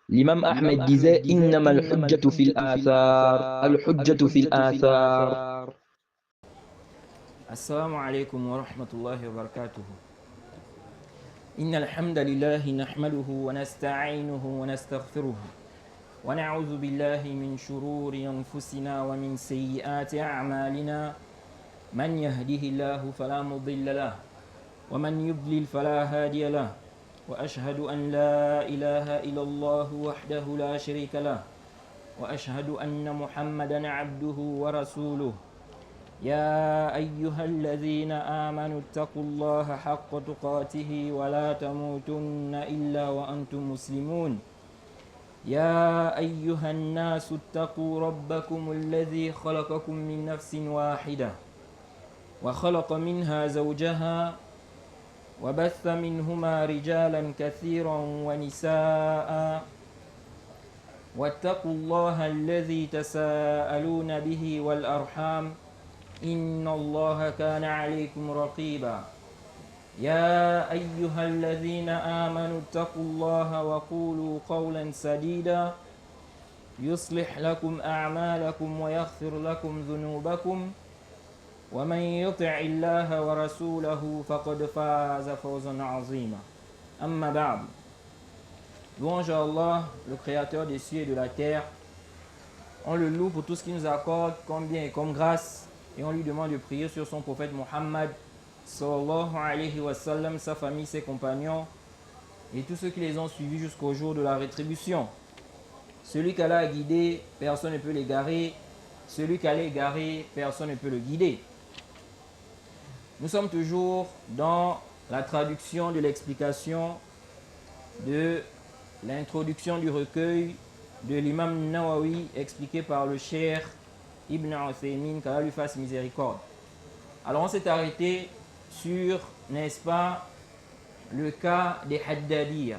L'imam Ahmed disait Innama al-hujjatu fil athar, al-hujjatu fil athar. Assalamu alaikum wa rahmatullahi wa barakatuh. إن الحمد لله نحمده ونستعينه ونستغفره ونعوذ بالله من شرور أنفسنا ومن سيئات أعمالنا من يهده الله فلا مضل له ومن يضلل فلا هادي له وأشهد أن لا إله إلا الله وحده لا شريك له وأشهد أن محمدا عبده ورسوله يا أيها الذين آمنوا اتقوا الله حق تقاته ولا تموتن إلا وأنتم مسلمون يا أيها الناس اتقوا ربكم الذي خلقكم من نفس واحدة وخلق منها زوجها وبث منهما رجالا كثيرا ونساء واتقوا الله الذي تساءلون به والأرحام إن الله كان عليكم رقيبا يا أيها الذين آمنوا اتقوا الله وقولوا قولا سديدا يصلح لكم أعمالكم ويغفر لكم ذنوبكم ومن يطع الله ورسوله فقد فاز فوزا عظيما أما بعد. Louange à Allah, le créateur des cieux et de la terre. On le loue pour tout ce qu'il nous accorde comme bien et comme grâce. Et on lui demande de prier sur son prophète Mohammed sallallahu alayhi wa sallam, sa famille, ses compagnons et tous ceux qui les ont suivis jusqu'au jour de la rétribution. Celui qu'Allah a guidé, personne ne peut l'égarer. Celui qu'Allah a égaré, personne ne peut le guider. Nous sommes toujours dans la traduction de l'explication de l'introduction du recueil de l'imam Nawawi expliqué par le cheikh Ibn Uthaymin, qu'Allah lui fasse miséricorde. Alors on s'est arrêté sur, n'est-ce pas, le cas des Haddadiyya.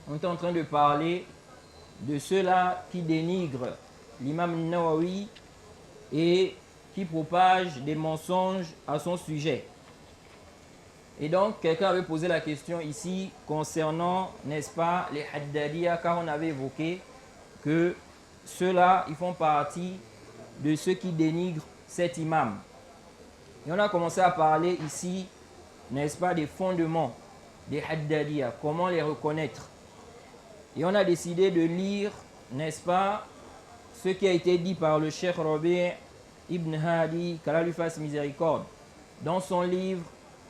On est en train de parler de ceux-là qui dénigrent l'imam Nawawi et qui propagent des mensonges à son sujet. Et donc quelqu'un avait posé la question ici concernant, n'est-ce pas, les Haddadiyya, car on avait évoqué que ceux-là, ils font partie de ceux qui dénigrent cet imam. Et on a commencé à parler ici, n'est-ce pas, des fondements des Haddadiyya, comment les reconnaître. Et on a décidé de lire, n'est-ce pas, ce qui a été dit par le cheikh Rabi' ibn Hadi, qu'Allah lui fasse miséricorde, dans son livre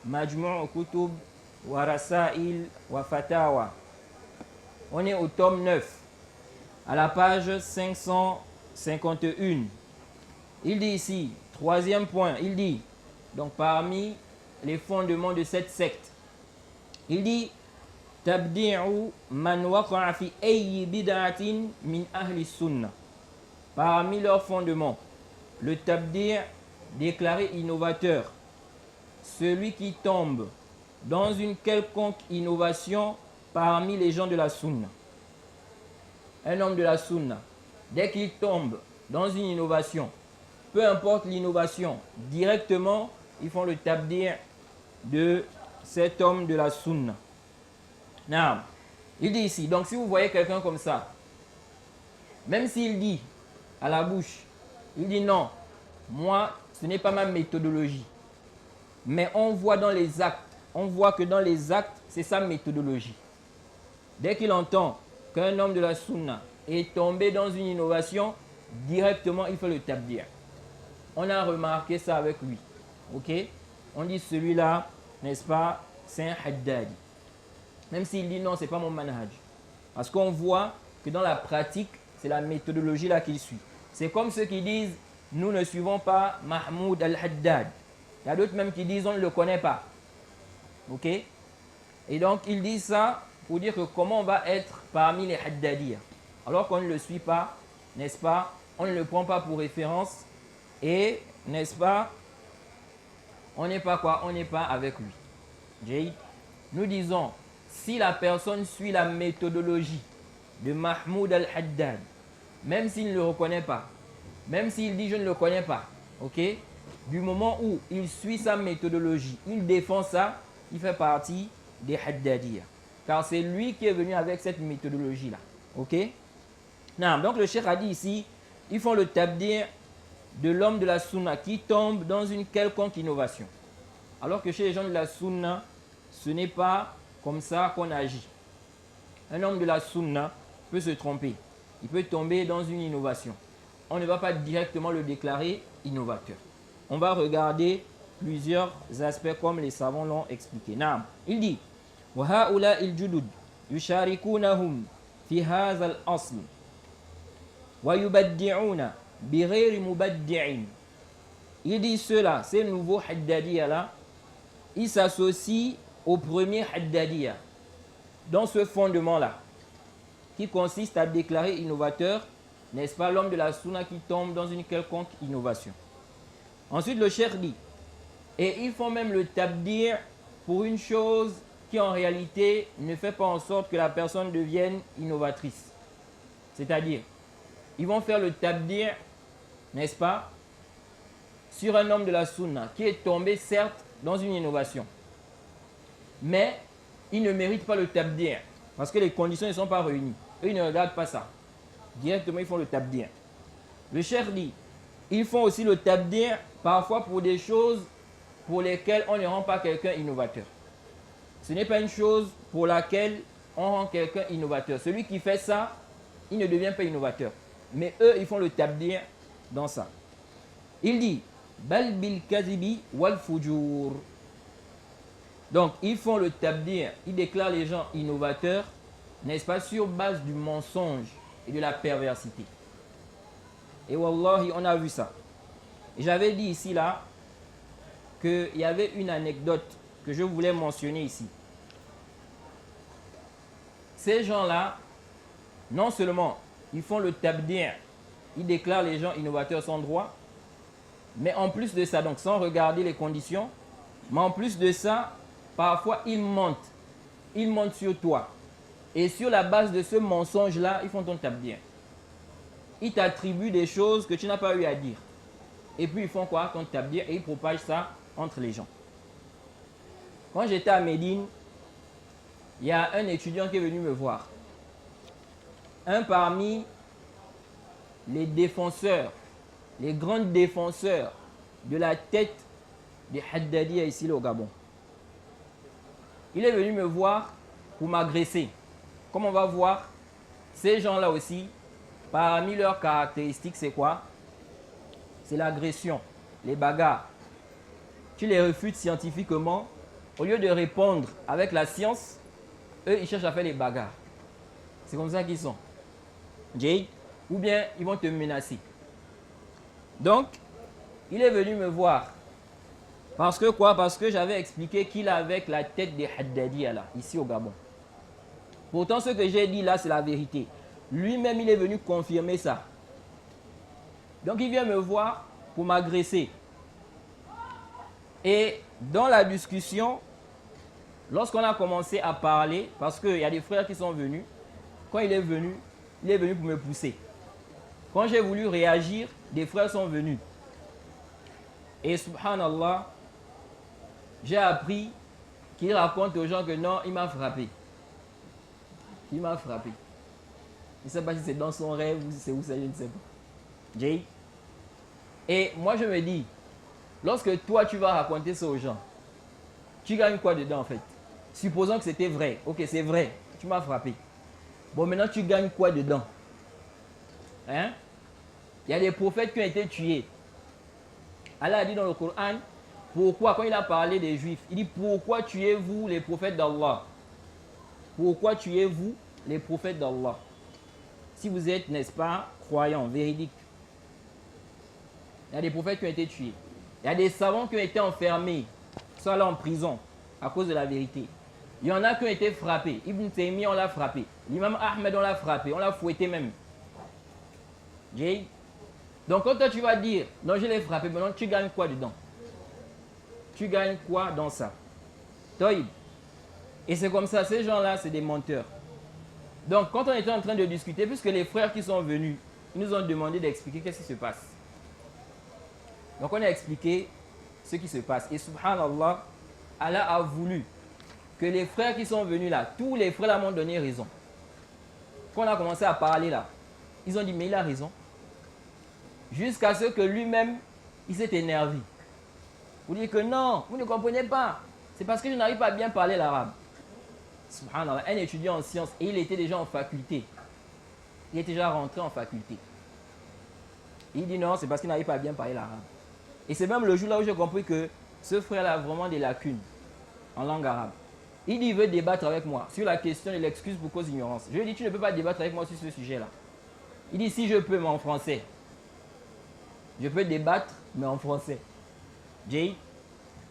Majmu' Kutub wa Rasail wa Fatawa. On est au tome 9, à la page 551. Il dit ici, troisième point, il dit, donc parmi les fondements de cette secte, il dit Tabdi'u man waqa'a fi ayyi bid'atin min ahli sunnah. Parmi leurs fondements, le tabdi' déclaré innovateur, celui qui tombe dans une quelconque innovation parmi les gens de la sunna. Un homme de la sunna, dès qu'il tombe dans une innovation, peu importe l'innovation, directement, ils font le tabdi' de cet homme de la sunna. Non. Il dit ici, donc si vous voyez quelqu'un comme ça, même s'il dit à la bouche, il dit non, moi, ce n'est pas ma méthodologie. Mais on voit dans les actes, on voit que dans les actes, c'est sa méthodologie. Dès qu'il entend qu'un homme de la sunna est tombé dans une innovation, directement, il fait le tabdi'. On a remarqué ça avec lui. Ok? On dit celui-là, n'est-ce pas, c'est un Haddadi. Même s'il dit non, ce n'est pas mon manhaj. Parce qu'on voit que dans la pratique, c'est la méthodologie là qu'il suit. C'est comme ceux qui disent, nous ne suivons pas Mahmoud al-Haddad. Il y a d'autres même qui disent, on ne le connaît pas. Ok? Et donc, ils disent ça pour dire que comment on va être parmi les Haddadiyya. Alors qu'on ne le suit pas, n'est-ce pas? On ne le prend pas pour référence. Et, n'est-ce pas, on n'est pas quoi? On n'est pas avec lui. Jay, nous disons, si la personne suit la méthodologie de Mahmoud al-Haddad, même s'il ne le reconnaît pas, même s'il dit je ne le connais pas, ok? Du moment où il suit sa méthodologie, il défend ça, il fait partie des Haddadiyya. Car c'est lui qui est venu avec cette méthodologie-là. Ok? Non, donc le cheikh a dit ici, ils font le tabdir de l'homme de la sunna qui tombe dans une quelconque innovation. Alors que chez les gens de la sunna, ce n'est pas comme ça qu'on agit. Un homme de la sunna peut se tromper. Il peut tomber dans une innovation. On ne va pas directement le déclarer innovateur. On va regarder plusieurs aspects comme les savants l'ont expliqué. Naam. Il dit وَهَؤُلَاءِ الْجُدُدُ يُشَارِكُونَهُمْ فِي هَذَا الْأَصْلِ وَيُبَدِّعُونَ بِغَيْرِ مُبَدِّعٍ. Il dit ceux-là, ces nouveaux haddadiyya là, ils s'associent au premier haddadiyya dans ce fondement-là qui consiste à déclarer innovateur, n'est-ce pas, l'homme de la sunna qui tombe dans une quelconque innovation. Ensuite, le cheikh dit, et ils font même le tabdir pour une chose qui en réalité ne fait pas en sorte que la personne devienne innovatrice. C'est-à-dire, ils vont faire le tabdir, n'est-ce pas, sur un homme de la sunna qui est tombé certes dans une innovation. Mais il ne mérite pas le tabdir parce que les conditions ne sont pas réunies. Eux, ils ne regardent pas ça. Directement, ils font le tabdir. Le cheikh dit, ils font aussi le tabdir parfois pour des choses pour lesquelles on ne rend pas quelqu'un innovateur. Ce n'est pas une chose pour laquelle on rend quelqu'un innovateur. Celui qui fait ça, il ne devient pas innovateur. Mais eux, ils font le tabdir dans ça. Il dit, bal bil kazibi wal fujur. Donc, ils font le tabdir, ils déclarent les gens innovateurs, n'est-ce pas, sur base du mensonge et de la perversité. Et wallahi, on a vu ça. Et j'avais dit ici, là, qu'il y avait une anecdote que je voulais mentionner ici. Ces gens-là, non seulement ils font le tabdir, ils déclarent les gens innovateurs sans droit, mais en plus de ça, donc sans regarder les conditions, mais en plus de ça, parfois ils mentent sur toi. Et sur la base de ce mensonge-là, ils font ton tabdir. Ils t'attribuent des choses que tu n'as pas eu à dire. Et puis ils font quoi? Ton tabdir, et ils propagent ça entre les gens. Quand j'étais à Médine, il y a un étudiant qui est venu me voir. Un parmi les défenseurs, les grands défenseurs de la tête des Haddadiyya ici au Gabon. Il est venu me voir pour m'agresser. Comme on va voir, ces gens-là aussi, parmi leurs caractéristiques, c'est quoi? C'est l'agression, les bagarres. Tu les refutes scientifiquement, au lieu de répondre avec la science, eux, ils cherchent à faire les bagarres. C'est comme ça qu'ils sont. Jay, ou bien ils vont te menacer. Donc, il est venu me voir. Parce que quoi? Parce que j'avais expliqué qu'il avait la tête des Haddadiyya là, ici au Gabon. Pourtant, ce que j'ai dit là, c'est la vérité. Lui-même, il est venu confirmer ça. Donc, il vient me voir pour m'agresser. Et dans la discussion, lorsqu'on a commencé à parler, parce qu'il y a des frères qui sont venus, quand il est venu pour me pousser. Quand j'ai voulu réagir, des frères sont venus. Et subhanallah, j'ai appris qu'il raconte aux gens que non, il m'a frappé. Il m'a frappé. Je ne sais pas si c'est dans son rêve ou si c'est où ça, je ne sais pas. Jay. Et moi je me dis, lorsque toi tu vas raconter ça aux gens, tu gagnes quoi dedans en fait? Supposons que c'était vrai. Ok, c'est vrai, tu m'as frappé. Bon, maintenant tu gagnes quoi dedans? Hein? Il y a des prophètes qui ont été tués. Allah a dit dans le Coran, pourquoi, quand il a parlé des Juifs, il dit pourquoi tuez-vous les prophètes d'Allah? Pourquoi tuez-vous les prophètes d'Allah? Si vous êtes, n'est-ce pas, croyants, véridiques. Il y a des prophètes qui ont été tués. Il y a des savants qui ont été enfermés, qui sont allés en prison à cause de la vérité. Il y en a qui ont été frappés. Ibn Taymiyyah, on l'a frappé. L'imam Ahmed, on l'a frappé. On l'a fouetté même. Jay. Donc quand toi tu vas dire, non je l'ai frappé, maintenant tu gagnes quoi dedans? Tu gagnes quoi dans ça? Toïb. Et c'est comme ça, ces gens-là, c'est des menteurs. Donc quand on était en train de discuter, puisque les frères qui sont venus, ils nous ont demandé d'expliquer qu'est-ce qui se passe. Donc on a expliqué ce qui se passe. Et subhanallah, Allah a voulu que les frères qui sont venus là, tous les frères là m'ont donné raison. Quand on a commencé à parler là, ils ont dit mais il a raison. Jusqu'à ce que lui-même, il s'est énervé. Vous dites que non, vous ne comprenez pas. C'est parce que je n'arrive pas à bien parler l'arabe. Subhanallah, un étudiant en sciences, et il était déjà en faculté. Il était déjà rentré en faculté. Il dit non, c'est parce qu'il n'arrive pas à bien parler l'arabe. Et c'est même le jour là où j'ai compris que ce frère-là a vraiment des lacunes en langue arabe. Il dit il veut débattre avec moi sur la question de l'excuse pour cause d'ignorance. Je lui ai dit tu ne peux pas débattre avec moi sur ce sujet-là. Il dit si je peux, mais en français. Je peux débattre, mais en français. Jay.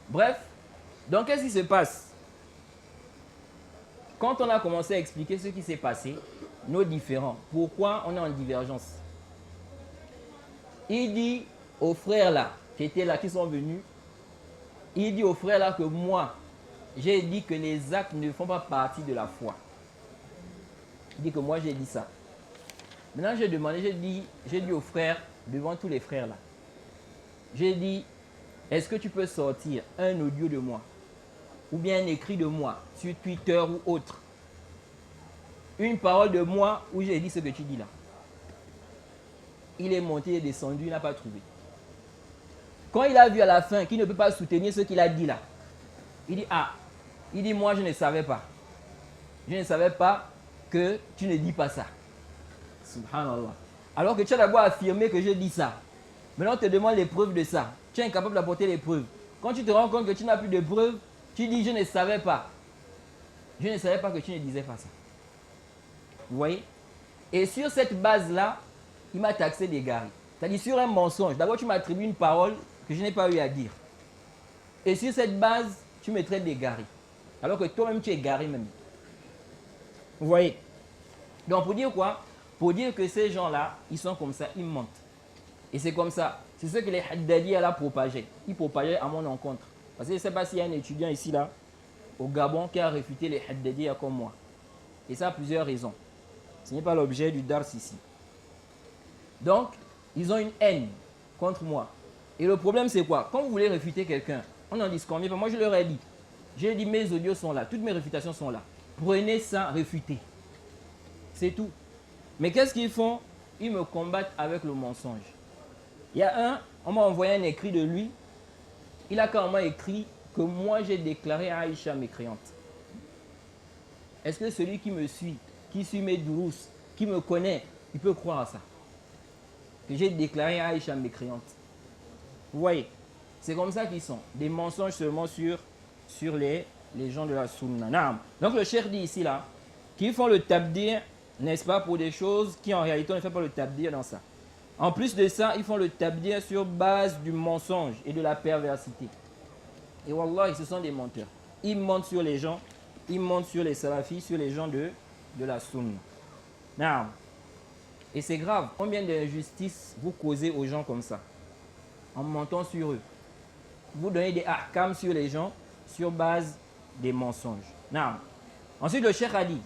Bref, donc qu'est-ce qui se passe? Quand on a commencé à expliquer ce qui s'est passé, nos différends, pourquoi on est en divergence, il dit aux frères là, qui étaient là, qui sont venus, il dit aux frères là que moi, j'ai dit que les actes ne font pas partie de la foi. Il dit que moi j'ai dit ça. Maintenant j'ai demandé, j'ai dit aux frères, devant tous les frères là, j'ai dit, est-ce que tu peux sortir un audio de moi ou bien un écrit de moi sur Twitter ou autre, une parole de moi où j'ai dit ce que tu dis là? Il est monté et descendu, il n'a pas trouvé. Quand il a vu à la fin qu'il ne peut pas soutenir ce qu'il a dit là, il dit ah, il dit moi je ne savais pas. Je ne savais pas que tu ne dis pas ça. Subhanallah. Alors que tu as d'abord affirmé que je dis ça. Maintenant on te demande les preuves de ça. Tu es incapable d'apporter les preuves. Quand tu te rends compte que tu n'as plus de preuves, tu dis je ne savais pas. Je ne savais pas que tu ne disais pas ça. Vous voyez? Et sur cette base-là, il m'a taxé d'égaré. C'est-à-dire sur un mensonge. D'abord, tu m'attribues une parole que je n'ai pas eu à dire. Et sur cette base, tu me traites d'égaré. Alors que toi-même, tu es égaré même. Vous voyez? Donc, pour dire quoi? Pour dire que ces gens-là, ils sont comme ça, ils mentent. Et c'est comme ça. C'est ce que les Haddadiyya là propageaient. Ils propageaient à mon encontre. Parce que je ne sais pas s'il y a un étudiant ici, là, au Gabon, qui a réfuté les Haddadiyya comme moi. Et ça a plusieurs raisons. Ce n'est pas l'objet du dars ici. Donc, ils ont une haine contre moi. Et le problème, c'est quoi? Quand vous voulez réfuter quelqu'un, on en disconvient. Moi, je leur ai dit. J'ai dit, mes audios sont là. Toutes mes réfutations sont là. Prenez ça, réfutez. C'est tout. Mais qu'est-ce qu'ils font? Ils me combattent avec le mensonge. Il y a un, on m'a envoyé un écrit de lui. Il a carrément écrit que moi, j'ai déclaré Aïcha mécréante. Est-ce que celui qui me suit, qui suit mes dourous, qui me connaît, il peut croire à ça? Que j'ai déclaré Aïcha mécréante. Vous voyez, c'est comme ça qu'ils sont. Des mensonges seulement sur les gens de la Sunna. Donc le cheikh dit ici là, qu'ils font le tabdir, n'est-ce pas, pour des choses qui en réalité on ne fait pas le tabdir dans ça. En plus de ça, ils font le tabdir sur base du mensonge et de la perversité. Et wallah, ce sont des menteurs. Ils mentent sur les gens, ils mentent sur les salafis, sur les gens de la Sunna. Naam. Et c'est grave. Combien d'injustices vous causez aux gens comme ça, en mentant sur eux? Vous donnez des ahkams sur les gens sur base des mensonges. Naam. Ensuite, le cheikh a dit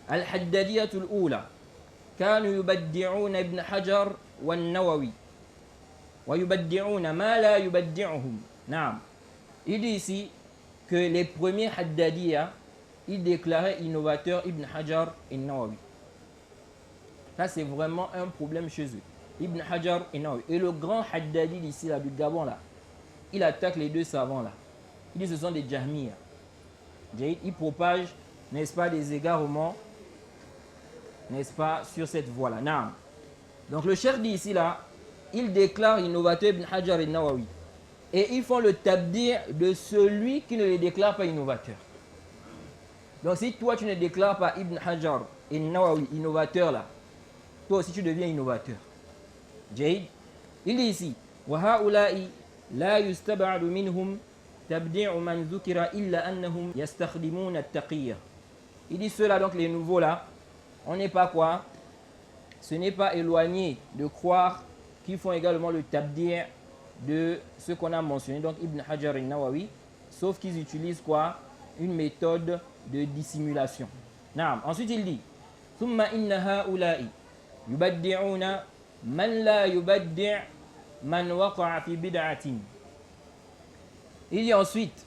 Al-Haddadiyatul Oula كانوا يبدعون ابن حجر والنووي ويبدعون ما لا يبدعهم. Naam. Il dit ici que les premiers Haddadiyya, ils déclaraient innovateur Ibn Hajar et Nawawi. Ça, c'est vraiment un problème chez eux. Ibn Hajar et Nawawi. Et le grand Haddadi d'ici, là, du Gabon, là, il attaque les deux savants, là. Il dit que ce sont des Jahmiya. Il propage, n'est-ce pas, des égarements, n'est-ce pas, sur cette voie-là. Naam. Donc, le cheikh dit ici, là, il déclare innovateur Ibn Hajar et Nawawi. Et ils font le tabdir de celui qui ne les déclare pas innovateur. Donc, si toi, tu ne déclares pas Ibn Hajar et Nawawi innovateur, là, toi aussi tu deviens innovateur. Jaïd. Il dit ici وَهَؤُلَاءِ لَا يُسْتَبْعَدُ مِنْهُمْ تَبْدِعُ مَنْ ذُكِرَ إِلَّا أَنَّهُمْ يَسْتَخْدِمُونَ التَّقِيَّةِ. Il dit ceux-là, donc les nouveaux là, on n'est pas quoi? Ce n'est pas éloigné de croire qu'ils font également le tabdir de ce qu'on a mentionné, donc Ibn Hajar et Nawawi, sauf qu'ils utilisent quoi? Une méthode de dissimulation. Naam. Ensuite il dit ثُمَّ إِنَّ هَؤُلَاءِ يُبَدِّعُونَ مَنْ لَا يُبَدِّعْ مَنْ وَقَعَ فِي بِدْعَةٍ. Il dit ensuite,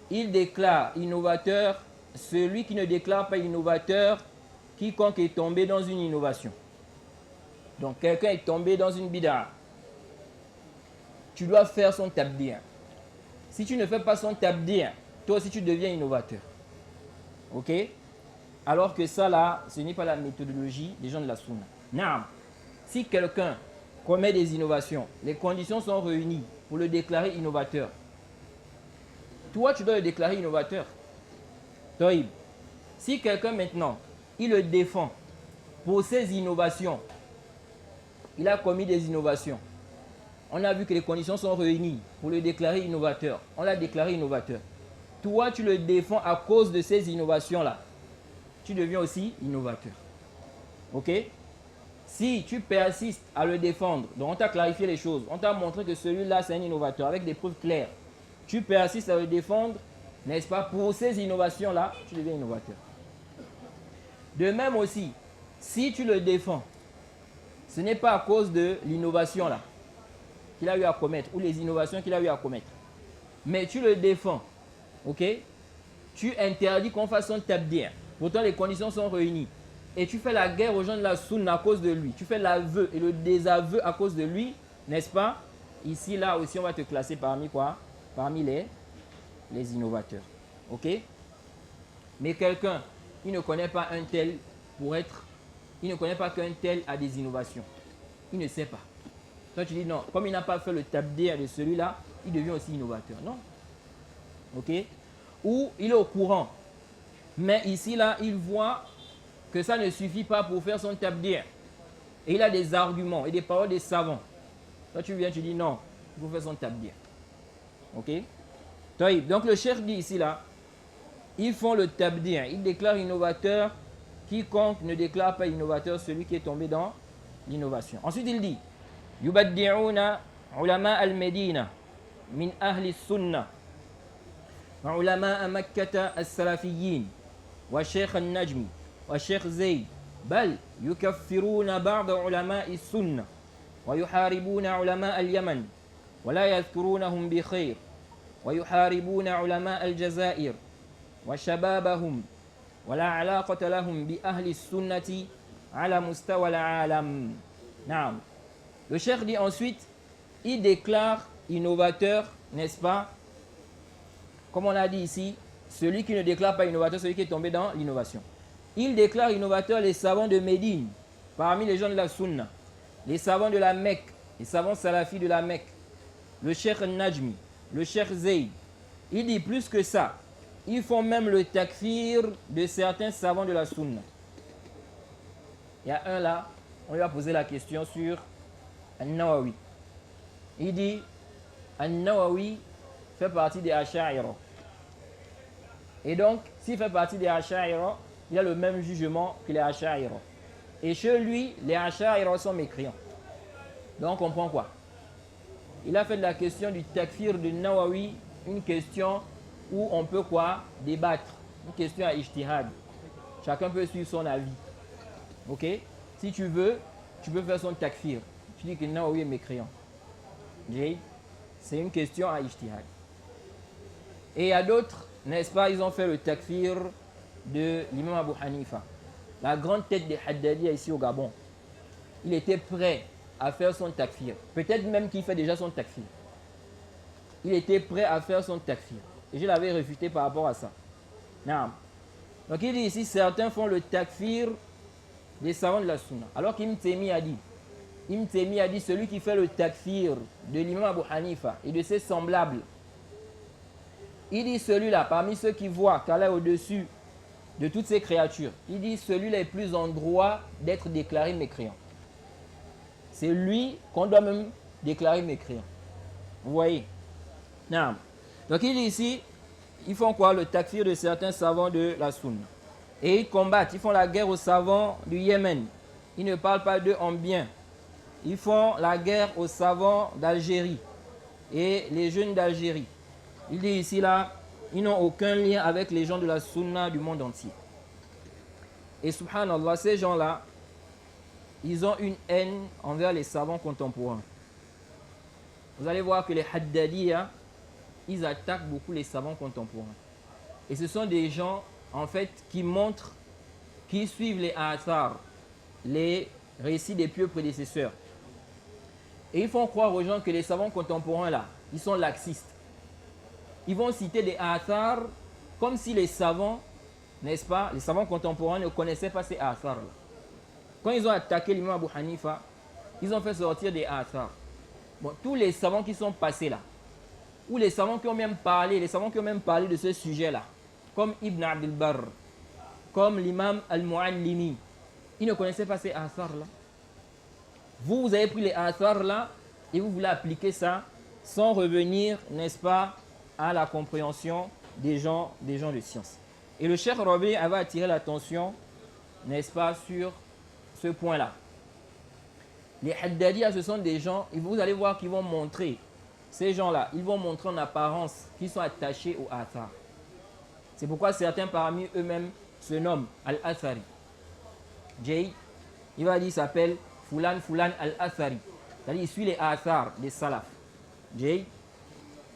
il déclare innovateur celui qui ne déclare pas innovateur quiconque est tombé dans une innovation. Donc quelqu'un est tombé dans une bid'a. Tu dois faire son tabdi'. Si tu ne fais pas son tabdi', toi aussi tu deviens innovateur. Ok? Alors que ça là, ce n'est pas la méthodologie des gens de la sunna. Naam. Si quelqu'un commet des innovations, les conditions sont réunies pour le déclarer innovateur. Toi, tu dois le déclarer innovateur. Toïb. Si quelqu'un maintenant, il le défend pour ses innovations, il a commis des innovations. On a vu que les conditions sont réunies pour le déclarer innovateur. On l'a déclaré innovateur. Toi, tu le défends à cause de ces innovations-là. Tu deviens aussi innovateur. Ok? Si tu persistes à le défendre, donc on t'a clarifié les choses, on t'a montré que celui-là c'est un innovateur avec des preuves claires. Tu persistes à le défendre, n'est-ce pas? Pour ces innovations-là, tu deviens innovateur. De même aussi, si tu le défends, ce n'est pas à cause de l'innovation là qu'il a eu à commettre ou les innovations qu'il a eu à commettre. Mais tu le défends, ok? Tu interdis qu'on fasse son tabdi'. Pourtant les conditions sont réunies. Et tu fais la guerre aux gens de la sunna à cause de lui. Tu fais l'aveu et le désaveu à cause de lui, n'est-ce pas? Ici, là aussi, on va te classer parmi quoi? Parmi les innovateurs. Ok? Mais quelqu'un, il ne connaît pas un tel pour être... Il ne connaît pas qu'un tel a des innovations. Il ne sait pas. Toi, tu dis non, comme il n'a pas fait le tabdi' de celui-là, il devient aussi innovateur. Non. Ok? Ou il est au courant. Mais ici, là, il voit que ça ne suffit pas pour faire son tabdi'. Et il a des arguments et des paroles des savants. Toi, tu viens, tu dis non, il faut faire son tabdi'. Ok? Donc, le cheikh dit ici, là, ils font le tabdi'. Ils déclarent innovateur. Quiconque ne déclare pas innovateur, celui qui est tombé dans l'innovation. Ensuite, il dit Yubaddi'una ulama al-Medina min ahli sunnah wa ulama Makkah as-Salafiyyin wa Sheikh al-Najmi wa Sheikh Zayd bal yukaffiruna ba'd ulama as-sunnah wa yuharibuna ulama al-Yaman wa la yadhkurunahum bi khair wa yuharibuna ulama al-Jazair wa shababahum ولا علاقة لهم بأهل السنة على مستوى العالم. نعم. Le cheikh dit ensuite, il déclare innovateur, n'est-ce pas? Comme on a dit ici, celui qui ne déclare pas innovateur, celui qui est tombé dans l'innovation. Il déclare innovateur les savants de Médine, parmi les gens de la Sunna, les savants de la Mecque, les savants salafis de la Mecque, le cheikh Najmi, le cheikh Zayd. Il dit plus que ça. Ils font même le takfir de certains savants de la sunna. Il y a un là, on lui a posé la question sur An-Nawawi. Il dit, An-Nawawi fait partie des Asha'ira. Et donc, s'il fait partie des Asha'ira, il a le même jugement que les Asha'ira. Et chez lui, les Asha'ira sont mécréants. Donc, on comprend quoi? Il a fait de la question du takfir de Nawawi une question où on peut quoi? Débattre. Une question à ijtihad. Chacun peut suivre son avis. Ok? Si tu veux, tu peux faire son takfir. Tu dis que Nawawi est mécréant. C'est une question à ijtihad. Et il y a d'autres, n'est-ce pas, ils ont fait le takfir de l'imam Abu Hanifa. La grande tête des Haddadiyya ici au Gabon. Il était prêt à faire son takfir. Peut-être même qu'il fait déjà son takfir. Il était prêt à faire son takfir. Et je l'avais réfuté par rapport à ça. Non. Donc il dit ici, certains font le takfir des savants de la sunna. Alors qu'Ibn Taymiyyah a dit, celui qui fait le takfir de l'imam Abu Hanifa et de ses semblables, il dit celui-là, parmi ceux qui voient qu'Allah est au-dessus de toutes ces créatures, il dit celui-là est plus en droit d'être déclaré mécréant. C'est lui qu'on doit même déclarer mécréant. Vous voyez? Non. Donc il dit ici, ils font quoi? Le takfir de certains savants de la sunna. Et ils combattent, ils font la guerre aux savants du Yémen. Ils ne parlent pas d'eux en bien. Ils font la guerre aux savants d'Algérie et les jeunes d'Algérie. Il dit ici là, ils n'ont aucun lien avec les gens de la sunna du monde entier. Et subhanallah, ces gens-là, ils ont une haine envers les savants contemporains. Vous allez voir que les Haddadiyya, ils attaquent beaucoup les savants contemporains. Et ce sont des gens, en fait, qui montrent qui suivent les athar, les récits des pieux prédécesseurs. Et ils font croire aux gens que les savants contemporains là, ils sont laxistes. Ils vont citer des athar comme si les savants, n'est-ce pas, les savants contemporains ne connaissaient pas ces athar là. Quand ils ont attaqué l'imam Abu Hanifa, ils ont fait sortir des athar. Bon, tous les savants qui sont passés là, ou les savants qui ont même parlé, de ce sujet là, comme Ibn Abdel Barr, comme l'imam Al-Muallimi, ils ne connaissaient pas ces athar là. Vous avez pris les athar là et vous voulez appliquer ça sans revenir, n'est-ce pas, à la compréhension des gens de science. Et le Cheikh Rabi avait attiré l'attention, n'est-ce pas, sur ce point-là. Les Haddadiyya, ce sont des gens, et vous allez voir qu'ils vont montrer, ces gens-là, ils vont montrer en apparence qu'ils sont attachés au athar. C'est pourquoi certains parmi eux-mêmes se nomment Al-Athari. Jay, il va dire, il s'appelle Fulan Al-Athari. C'est-à-dire, il suit les athar des salaf. Jay,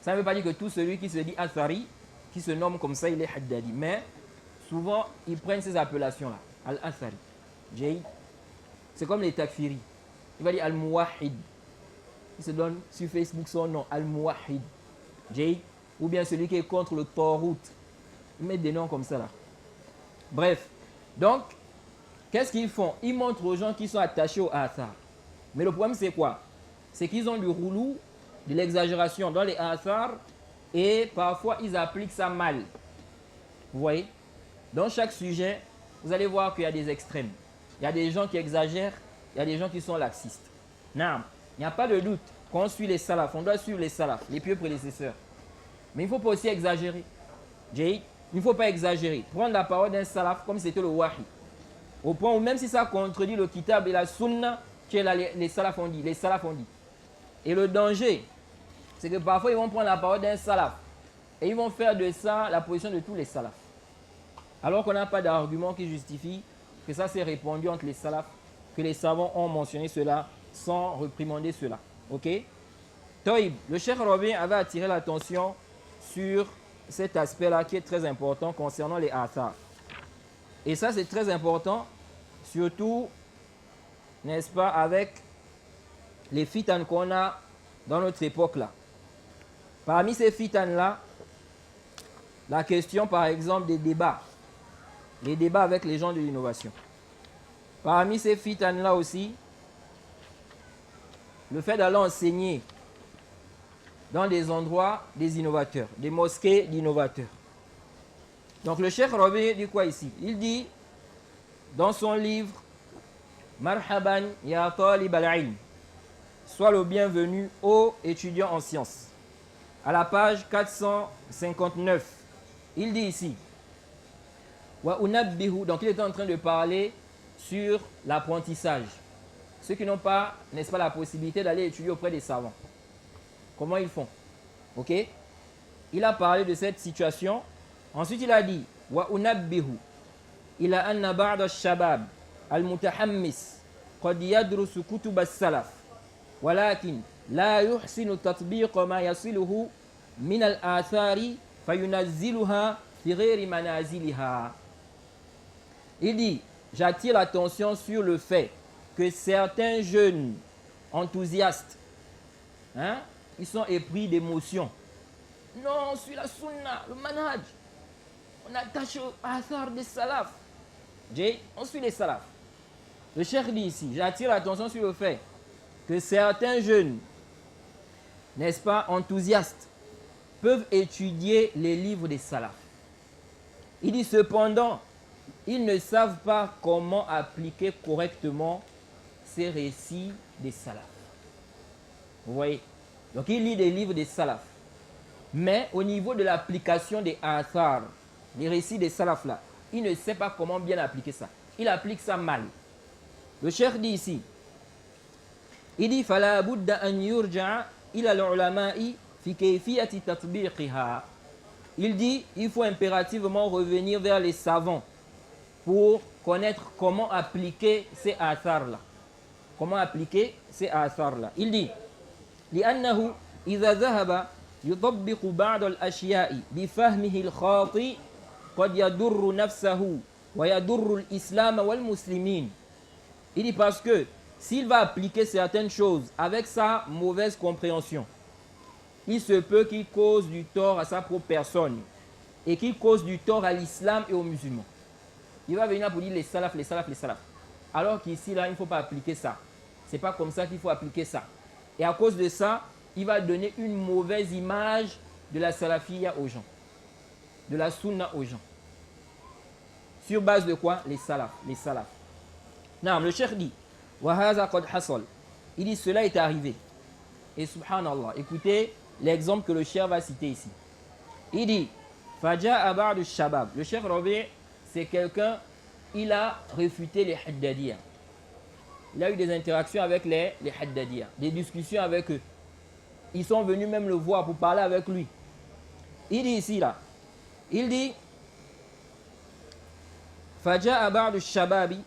ça ne veut pas dire que tout celui qui se dit Athari, qui se nomme comme ça, il est Haddadi. Mais souvent, ils prennent ces appellations-là. Al-Athari. Jay, c'est comme les takfiri. Il va dire Al-Muwahid. Il se donne sur Facebook son nom, Al-Muwahid. Jay, ou bien celui qui est contre le Tawhut. Ils mettent des noms comme ça là. Bref, donc, qu'est-ce qu'ils font? Ils montrent aux gens qui sont attachés au athar. Mais le problème, c'est quoi? C'est qu'ils ont du roulou, de l'exagération dans les athar, et parfois, ils appliquent ça mal. Vous voyez? Dans chaque sujet, vous allez voir qu'il y a des extrêmes. Il y a des gens qui exagèrent, il y a des gens qui sont laxistes. Non, il n'y a pas de doute. Quand on suit les salafs, on doit suivre les salafs, les pieux prédécesseurs. Mais il ne faut pas aussi exagérer. Jay, il ne faut pas exagérer. Prendre la parole d'un salaf comme si c'était le wahi. Au point où même si ça contredit le kitab et la sunna, les salafs ont dit. Et le danger, c'est que parfois ils vont prendre la parole d'un salaf et ils vont faire de ça la position de tous les salafs. Alors qu'on n'a pas d'argument qui justifie que ça s'est répandu entre les salafs, que les savants ont mentionné cela sans réprimander cela. Ok? Toïb, le Cheikh Rabi avait attiré l'attention sur cet aspect-là qui est très important concernant les athar. Et ça, c'est très important, surtout, n'est-ce pas, avec les fitanes qu'on a dans notre époque-là. Parmi ces fitanes-là, la question, par exemple, des débats. Les débats avec les gens de l'innovation. Parmi ces fitanes-là aussi, le fait d'aller enseigner dans des endroits des innovateurs, des mosquées d'innovateurs. Donc le Cheikh Rabi dit quoi ici? Il dit dans son livre Marhaban ya talib al-ilm, sois le bienvenu aux étudiants en sciences. À la page 459, il dit ici wa unabbihu, donc il est en train de parler sur l'apprentissage. Ceux qui n'ont pas, n'est-ce pas, la possibilité d'aller étudier auprès des savants. Comment ils font? Ok? Il a parlé de cette situation. Ensuite, il a dit wa unabbihu ila anna ba'da ash-shabab al-mutahammis qad yadrusu kutub as-salaf walakin la yuhsinu tatbiq ma yasiluhu min al-athari fayunazziluha fi ghayri manaziliha. Il dit, j'attire l'attention sur le fait que certains jeunes enthousiastes, ils sont épris d'émotions. Non, on suit la sunna, le manhaj. On attache au athar des salafs. On suit les salafs. Le cheikh dit ici, j'attire l'attention sur le fait que certains jeunes, n'est-ce pas, enthousiastes, peuvent étudier les livres des salafs. Il dit cependant, ils ne savent pas comment appliquer correctement ces récits des salafs. Vous voyez? Donc il lit des livres des salafs. Mais au niveau de l'application des athar, les récits des salafs là, il ne sait pas comment bien appliquer ça. Il applique ça mal. Le cheikh dit ici, il dit fala budda an yurja'a ila al-ulama'i fi kayfiyati tatbiqiha. Il dit, il faut impérativement revenir vers les savants pour connaître comment appliquer ces athar là. Comment appliquer ces athar là. Il dit, لأنه إذا ذهب يطبق بعض الأشياء بفهمه الخاطئ قد يضر نفسه وَيَدُرُّ الْإِسْلَامَ وَالْمُسْلِمِينَ. Il dit parce que s'il va appliquer certaines choses avec sa mauvaise compréhension, il se peut qu'il cause du tort à sa propre personne et qu'il cause du tort à l'islam et aux musulmans. Il va venir pour dire les salafs, les salafs, les salafs. Alors qu'ici, là, il ne faut pas appliquer ça. Ce n'est pas comme ça qu'il faut appliquer ça. Et à cause de ça, il va donner une mauvaise image de la salafiyya aux gens, de la sunna aux gens. Sur base de quoi? Les salafs, les salafs. Non, le cheikh dit, وَهَذَا قَدْ حَصَلْ. Il dit, cela est arrivé. Et subhanallah, écoutez l'exemple que le cheikh va citer ici. Il dit, فَجَاءَ بَعْدُ الشَّبَابِ. Le cheikh Rabi', c'est quelqu'un, il a refuté les Haddadiyya. Il a eu des interactions avec les Haddadiyya, des discussions avec eux. Ils sont venus même le voir pour parler avec lui. Il dit ici, là, il dit, فَجَاءَ بَعْدُ الشَّبَابِ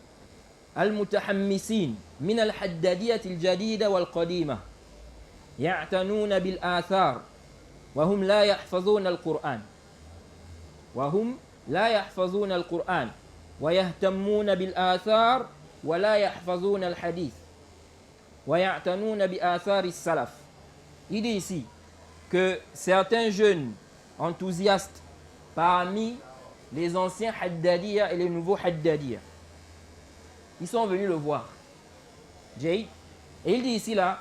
المتحمسين من الحدادية الجديدة والقديمة يعتنون بالآثار وهم لا يحفظون القرآن ويهتمون بالآثار ولا يحفظون الحديث ويعتنون بآثار السلف. Il dit ici que certains jeunes enthousiastes parmi les anciens Haddadiyya et les nouveaux Haddadiyya, ils sont venus le voir. Et il dit ici là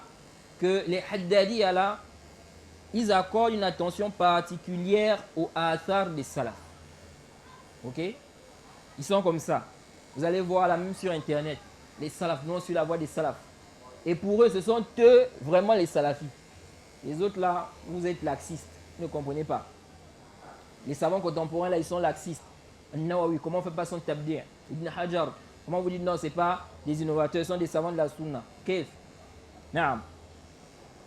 que les Haddadiyya là, ils accordent une attention particulière aux athar des salaf. Ok? Ils sont comme ça. Vous allez voir là même sur internet, les salafs, non sur la voie des salafs. Et pour eux, ce sont eux vraiment les salafis. Les autres là, vous êtes laxistes. Vous ne comprenez pas. Les savants contemporains là, ils sont laxistes. Nawawi, comment on ne fait pas son tabdir? Ibn Hajar, comment vous dites non, ce n'est pas des innovateurs, ce sont des savants de la sunna. Qu'est-ce? Naam.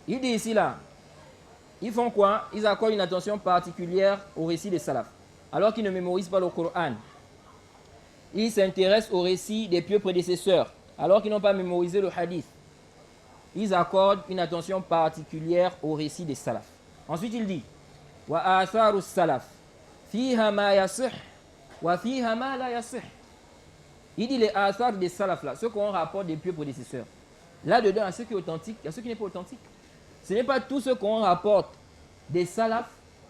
Il dit ici là, ils font quoi? Ils accordent une attention particulière au récit des salafs. Alors qu'ils ne mémorisent pas le Coran. Ils s'intéressent au récit des pieux prédécesseurs. Alors qu'ils n'ont pas mémorisé le hadith. Ils accordent une attention particulière au récit des salafs. Ensuite il dit, wa atharu salaf fiha ma yasih wa fiha ma la yasih. Il dit les athar des salafs là, ceux qu'on rapporte des pieux prédécesseurs. Là-dedans, il y a ce qui est authentique, il y a ce qui n'est pas authentique. Ce n'est pas tout ce qu'on rapporte des salafs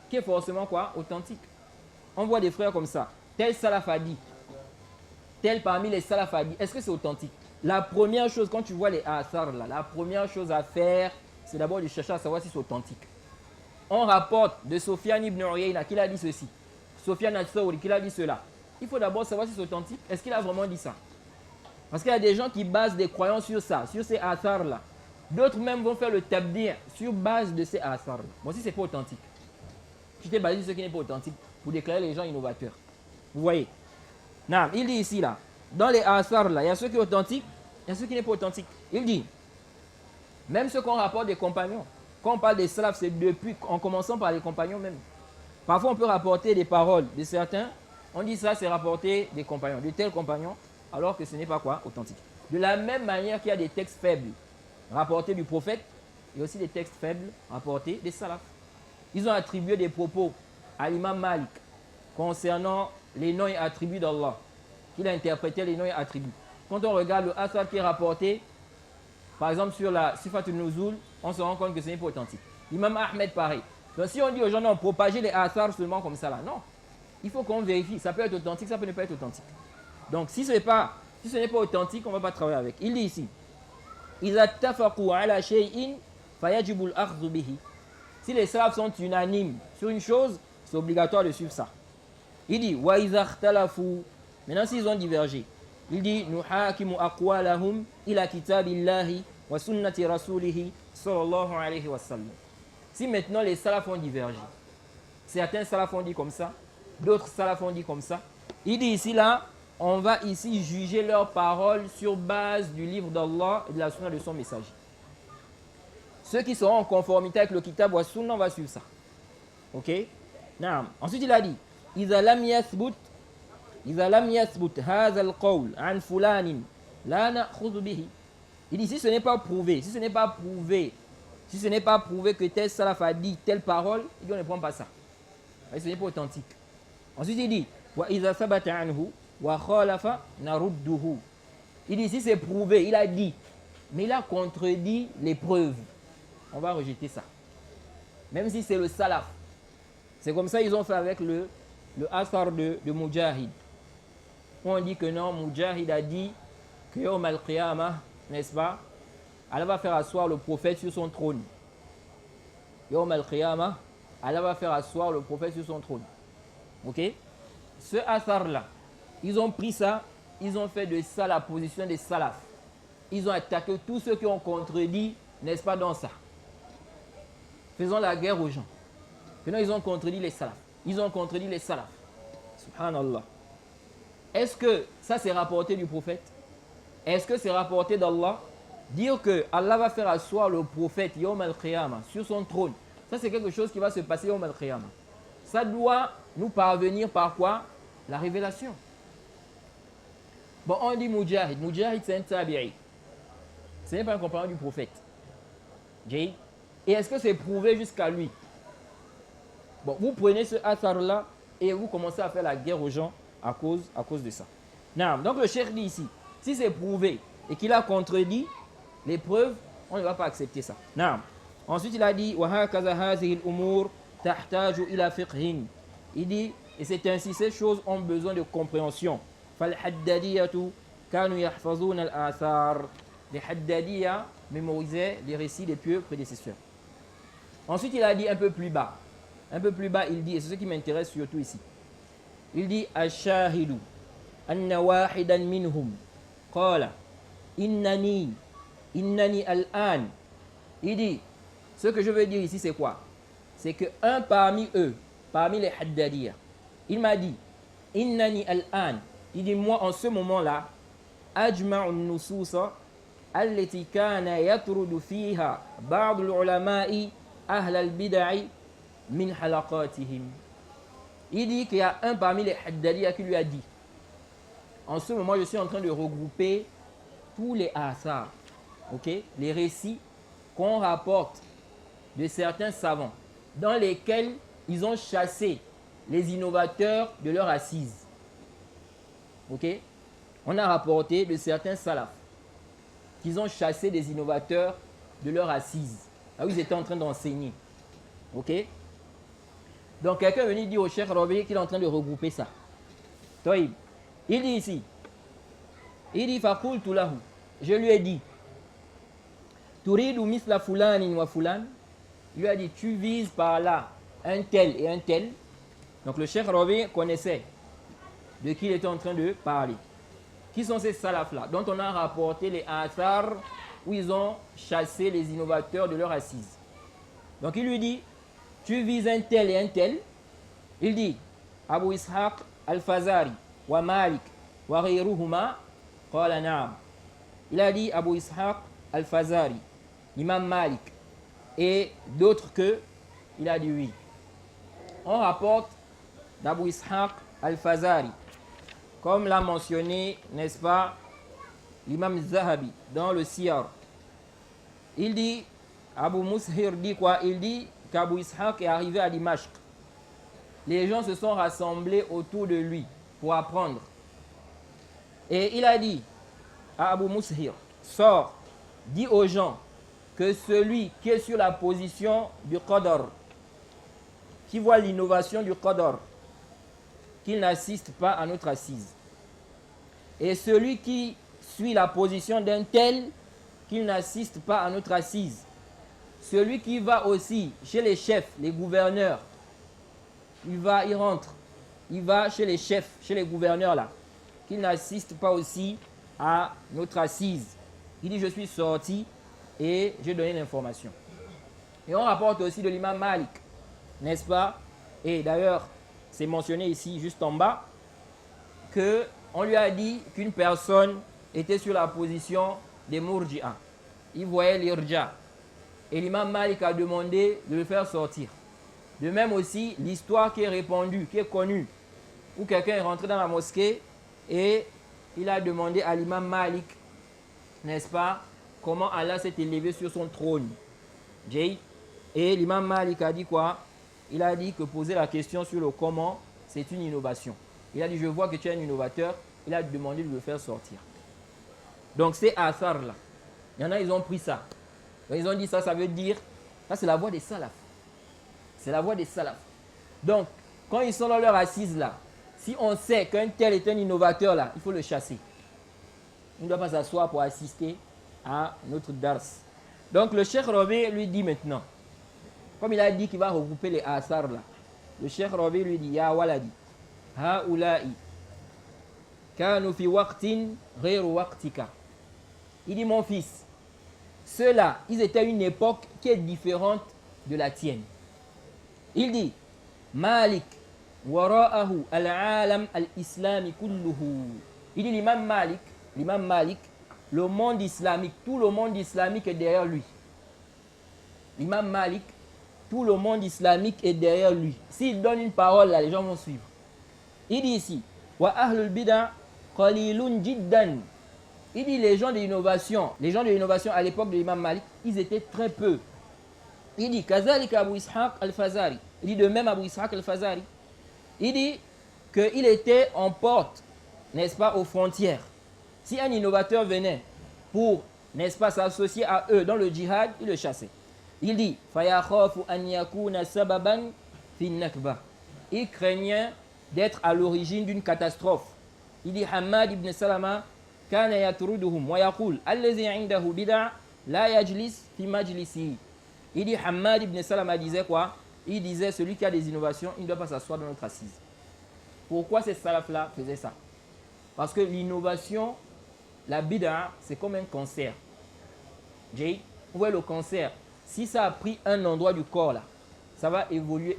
qui est forcément quoi? Authentique. On voit des frères comme ça. Tel salaf a dit. Tel parmi les salaf a dit. Est-ce que c'est authentique? La première chose, quand tu vois les athar là, la première chose à faire, c'est d'abord de chercher à savoir si c'est authentique. On rapporte de Sofiane ibn Uyayna qu'il a dit ceci. Sofiane al-Thawri qu'il a dit cela. Il faut d'abord savoir si c'est authentique. Est-ce qu'il a vraiment dit ça? Parce qu'il y a des gens qui basent des croyances sur ça, sur ces athars là. D'autres même vont faire le tabdir sur base de ces athars là. Bon, si ce n'est pas authentique, tu t'es basé sur ce qui n'est pas authentique pour déclarer les gens innovateurs. Vous voyez? Non, il dit ici là, dans les athars là, il y a ceux qui sont authentiques, il y a ceux qui n'est pas authentiques. Il dit, même ceux qu'on rapporte des compagnons, quand on parle des salafs, c'est depuis, en commençant par les compagnons même. Parfois on peut rapporter des paroles de certains, on dit ça c'est rapporté des compagnons, de tels compagnons, alors que ce n'est pas quoi? Authentique. De la même manière qu'il y a des textes faibles rapportés du prophète, il y a aussi des textes faibles rapportés des salafs. Ils ont attribué des propos à l'imam Malik concernant les noms et attributs d'Allah. Il a interprété les noms et attributs. Quand on regarde le athar qui est rapporté, par exemple sur la Sifatul Nuzul, on se rend compte que ce n'est pas authentique. L'imam Ahmed pareil. Donc si on dit aux gens non, propager les athars seulement comme ça là, non. Il faut qu'on vérifie. Ça peut être authentique, ça peut ne pas être authentique. Donc si ce n'est pas authentique, on ne va pas travailler avec. Il dit ici, إِذَا اتَّفَقُوا عَلَى شَيْءٍ فَيَجِبُ الْأَخْذُ بِهِ. Si les salafs sont unanimes sur une chose, c'est obligatoire de suivre ça. Il dit وَإِذَا اخْتَلَفُوا. Maintenant s'ils ont divergé, il dit نُحَاكِمُ أَقْوَالَهُمْ إِلَى كِتَابِ اللَّهِ وَسُنَّةِ رَسُولِهِ صلى الله عليه وسلم. Si maintenant les salafs ont divergé, certains salafs ont dit comme ça, d'autres salafs ont dit comme ça, il dit ici là, on va ici juger leurs paroles sur base du livre d'Allah et de la sunna de son messager. Ceux qui seront en conformité avec le kitab wa sunna, on va suivre ça. Ok? Naam. Ensuite il a dit, إذا لم يثبت هذا القول عن فلان لا نأخذ به. Il dit si ce n'est pas prouvé, si ce n'est pas prouvé que tel salaf a dit telle parole, il dit on ne prend pas ça. Et ce n'est pas authentique. Ensuite il dit وإذا ثبت عنه wa khalafa narudduhu. Il dit si c'est prouvé, il a dit, mais il a contredit les preuves. On va rejeter ça. Même si c'est le salaf. C'est comme ça qu'ils ont fait avec le asar de Mujahid. On dit que non, Mujahid a dit que Yawm al-Qiyamah, n'est-ce pas, Allah va faire asseoir le prophète sur son trône. Yawm al-Qiyamah, Allah va faire asseoir le prophète sur son trône. Ok? Ce asar-là, ils ont pris ça, ils ont fait de ça la position des salafs. Ils ont attaqué tous ceux qui ont contredit, n'est-ce pas, dans ça. Faisons la guerre aux gens. Maintenant, ils ont contredit les salafs. Ils ont contredit les salafs. Subhanallah. Est-ce que ça c'est rapporté du prophète? Est-ce que c'est rapporté d'Allah? Dire que Allah va faire asseoir le prophète Yawm al-Qiyamah sur son trône, ça c'est quelque chose qui va se passer Yawm al-Qiyamah. Ça doit nous parvenir par quoi? La révélation. Bon, on dit Mujahid. Mujahid c'est un tabi'i. Ce n'est pas un compagnon du prophète. Et est-ce que c'est prouvé jusqu'à lui? Bon, vous prenez ce athar-là et vous commencez à faire la guerre aux gens à cause de ça. Non, donc le cheikh dit ici, si c'est prouvé et qu'il a contredit les preuves, on ne va pas accepter ça. Non. Ensuite, il a dit, وَهَكَذَا هَذِهِ الْأُمُورِ تَحْتَاجُ إِلَى فِقْهٍ. Il dit, et c'est ainsi, ces choses ont besoin de compréhension. فَالْحَدَّدِيَّةُ كَانُوا يَحْفَظُونَ الْآثَارِ. Les Haddadiyya mémorisaient les récits des pieux prédécesseurs. Ensuite, il a dit un peu plus bas. Un peu plus bas, il dit, et c'est ce qui m'intéresse surtout ici. Il dit, Ash-shahidu, anna wahidan minhum, qala, innani al-an. Il dit, ce que je veux dire ici, c'est quoi? C'est que un parmi eux, parmi les Haddadiyya, il m'a dit, innani al-an. Il dit, moi, en ce moment-là, ajma'un nususa, allati kana yatrudu fiha ba'd al-ulama'i ahl al-bid'i min halaqatihim. Il dit qu'il y a un parmi les Haddadiyya qui lui a dit, en ce moment je suis en train de regrouper tous les asars, okay, les récits qu'on rapporte de certains savants dans lesquels ils ont chassé les innovateurs de leur assise. Okay? On a rapporté de certains salafs qu'ils ont chassé des innovateurs de leur assise, là où ils étaient en train d'enseigner. Okay? Donc quelqu'un est venu dire au Cheikh Rabi qu'il est en train de regrouper ça. Toïb. Il dit ici, il dit faqultu lahu, je lui ai dit, turidu misla fulanin wa fulan. Il lui a dit, tu vises par là un tel et un tel. Donc le Cheikh Rabi connaissait de qui il était en train de parler. Qui sont ces salafs-là dont on a rapporté les athars où ils ont chassé les innovateurs de leur assise. Donc il lui dit, tu vises un tel et un tel. Il dit, Abu Ishaq al-Fazari wa Malik wa ghayruhuma qala na'am. Il a dit Abu Ishaq al-Fazari, Imam Malik et d'autres que, il a dit oui. On rapporte d'Abu Ishaq al-Fazari, comme l'a mentionné, n'est-ce pas, l'imam Zahabi dans le Siyar. Il dit, Abu Mushir dit quoi? Il dit qu'Abu Ishaq est arrivé à Dimashq. Les gens se sont rassemblés autour de lui pour apprendre. Et il a dit à Abu Mushir, sors, dis aux gens que celui qui est sur la position du Qadar, qui voit l'innovation du Qadar, qu'il n'assiste pas à notre assise. Et celui qui suit la position d'un tel, qu'il n'assiste pas à notre assise. Celui qui va aussi chez les chefs, les gouverneurs, il rentre, il va chez les chefs, chez les gouverneurs là, qu'il n'assiste pas aussi à notre assise. Il dit, je suis sorti et j'ai donné l'information. Et on rapporte aussi de l'imam Malik, n'est-ce pas? Et d'ailleurs, c'est mentionné ici, juste en bas, qu'on lui a dit qu'une personne était sur la position des Murji'a. Il voyait l'irja. Et l'imam Malik a demandé de le faire sortir. De même aussi, l'histoire qui est répandue, qui est connue, où quelqu'un est rentré dans la mosquée et il a demandé à l'imam Malik, n'est-ce pas, comment Allah s'est élevé sur son trône. Et l'imam Malik a dit quoi? Il a dit que poser la question sur le comment, c'est une innovation. Il a dit, je vois que tu es un innovateur. Il a demandé de le faire sortir. Donc, c'est Athar là. Il y en a, ils ont pris ça. Donc, ils ont dit ça, ça veut dire, ça c'est la voix des salafs. C'est la voix des salafs. Donc, quand ils sont dans leur assise là, si on sait qu'un tel est un innovateur là, il faut le chasser. Il ne doit pas s'asseoir pour assister à notre dars. Donc, le Cheikh Rabi lui dit maintenant, comme il a dit qu'il va regrouper les Athar là, le Cheikh Rabi lui dit, Ya waladi, haula'i, kanu fi waqtin ghayru waqtika. Il dit, mon fils, ceux-là, ils étaient à une époque qui est différente de la tienne. Il dit, Malik, wara'ahu al-alam al-islami kulluhu. Il dit, l'imam Malik, le monde islamique, tout le monde islamique est derrière lui. L'imam Malik, tout le monde islamique est derrière lui. S'il donne une parole, là, les gens vont suivre. Il dit ici, wa ahlul bid'a qalilun jiddan. Il dit les gens de l'innovation à l'époque de l'imam Malik, ils étaient très peu. Il dit Kazalika Abu Ishaq al-Fazari. Il dit de même Abu Ishaq al-Fazari. Il dit qu'il était en porte, n'est-ce pas, aux frontières. Si un innovateur venait pour, n'est-ce pas, s'associer à eux dans le djihad, il le chassait. Il dit Fayakhafu an yakuna sababan fi nakba. Il craignait d'être à l'origine d'une catastrophe. Il dit Hamad ibn Salama kana yatruduhum wa yaqul allazi indahu bid'a la yajlis fi majlisi. Il dit Hamad ibn Salama disait quoi? Il disait celui qui a des innovations, il ne doit pas s'asseoir dans notre assise. Pourquoi ces salafs-là faisaient ça? Parce que l'innovation, la bid'a, c'est comme un cancer. Jay, vous voyez le cancer, si ça a pris un endroit du corps là, ça va évoluer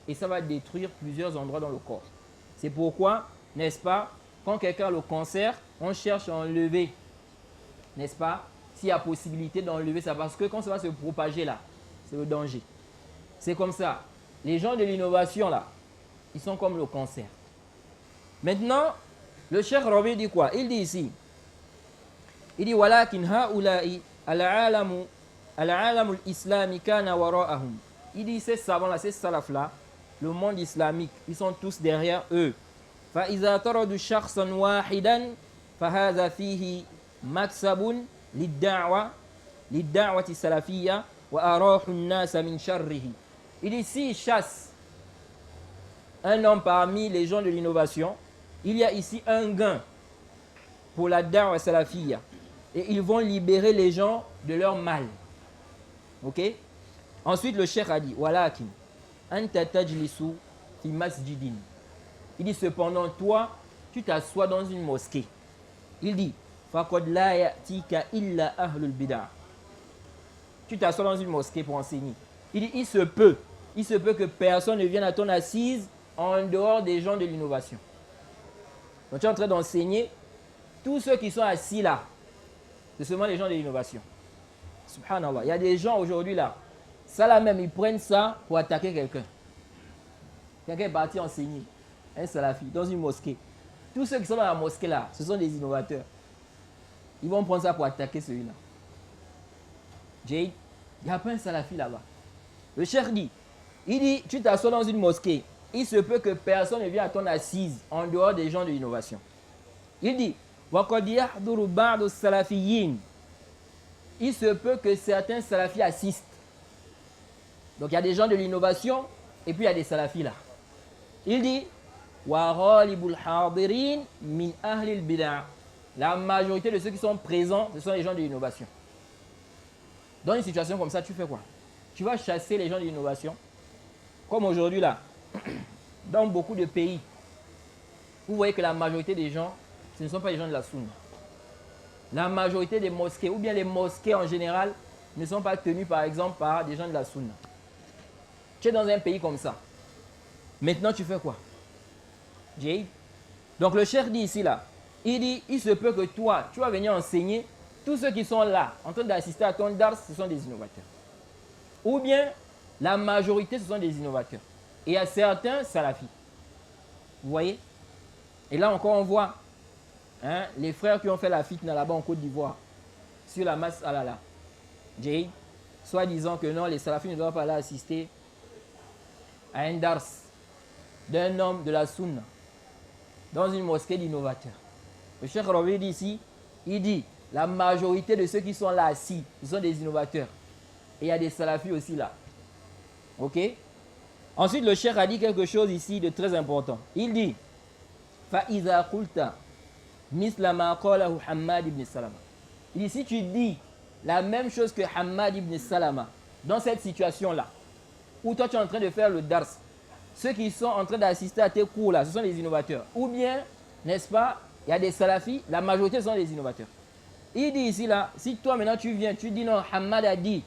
et ça va détruire plusieurs endroits dans le corps. C'est pourquoi, n'est-ce pas, quand quelqu'un a le cancer, on cherche à enlever, n'est-ce pas, s'il y a possibilité d'enlever ça, parce que quand ça va se propager là, c'est le danger. C'est comme ça. Les gens de l'innovation là, ils sont comme le cancer. Maintenant, le Cheikh Rabi dit quoi? Il dit ici, il dit walakin haula'i al-alamu al-islami kana wara'ahum. Il dit ces savants là, ces salafs là, le monde islamique, ils sont tous derrière eux. Fa iza taradu shakhsan wahidan fa hadha fihi maksabun lid-da'wati salafiyya wa arahu an-nas min sharrihi. Il dit s'ils chassent un homme parmi les gens de l'innovation, il y a ici un gain pour la da'wa salafiyya et ils vont libérer les gens de leur mal. Ok? Ensuite le cheikh a dit walakin anta tajlisu fi masjidin. Il dit cependant toi tu t'assois dans une mosquée. Il dit faqad la ya'tika illa ahlul bid'ah. Tu t'assois dans une mosquée pour enseigner. Il dit il se peut que personne ne vienne à ton assise en dehors des gens de l'innovation. Donc tu es en train d'enseigner, tous ceux qui sont assis là, c'est seulement les gens de l'innovation. Subhanallah, il y a des gens aujourd'hui là, ça là même, ils prennent ça pour attaquer quelqu'un. Quelqu'un est parti enseigner, un salafi, dans une mosquée. Tous ceux qui sont dans la mosquée là, ce sont des innovateurs. Ils vont prendre ça pour attaquer celui-là. Jade, il n'y a pas un salafi là-bas. Le cheikh dit, il dit, tu t'assois dans une mosquée, il se peut que personne ne vienne à ton assise en dehors des gens de l'innovation. Il dit, il se peut que certains salafis assistent. Donc il y a des gens de l'innovation et puis il y a des salafis là. Il dit, la majorité de ceux qui sont présents, ce sont les gens de l'innovation. Dans une situation comme ça, tu fais quoi? Tu vas chasser les gens de l'innovation. Comme aujourd'hui là, dans beaucoup de pays, vous voyez que la majorité des gens, ce ne sont pas les gens de la Sunna. La majorité des mosquées, ou bien les mosquées en général, ne sont pas tenues par exemple par des gens de la Sunna. Tu es dans un pays comme ça. Maintenant, tu fais quoi? Jade. Donc le cheikh dit ici là, il dit, il se peut que toi, tu vas venir enseigner, tous ceux qui sont là, en train d'assister à ton dars, ce sont des innovateurs. Ou bien, la majorité, ce sont des innovateurs. Et il y a certains salafis. Vous voyez? Et là encore, on voit hein, les frères qui ont fait la fitna là-bas en Côte d'Ivoire, sur la masse alala. Jade, soit disant que non, les salafis ne doivent pas aller assister à un dars d'un homme de la sunna. dans une mosquée d'innovateurs. Le Cheikh Rabi dit ici, il dit, la majorité de ceux qui sont là assis, ils sont des innovateurs. Et il y a des salafis aussi là. Ok? Ensuite, le Cheikh a dit quelque chose ici de très important. Il dit, فَإِذَا قُلْتَ مِثْلَ مَا قَالَهُ حَمَّادِ ibn Salama. Il dit, si tu dis la même chose que Hammad ibn Salama, dans cette situation-là, où toi tu es en train de faire le dars, ceux qui sont en train d'assister à tes cours là, ce sont les innovateurs. Ou bien, n'est-ce pas, il y a des salafis, la majorité sont des innovateurs. Il dit ici là, si toi maintenant tu viens, tu dis non, Hammad a dit,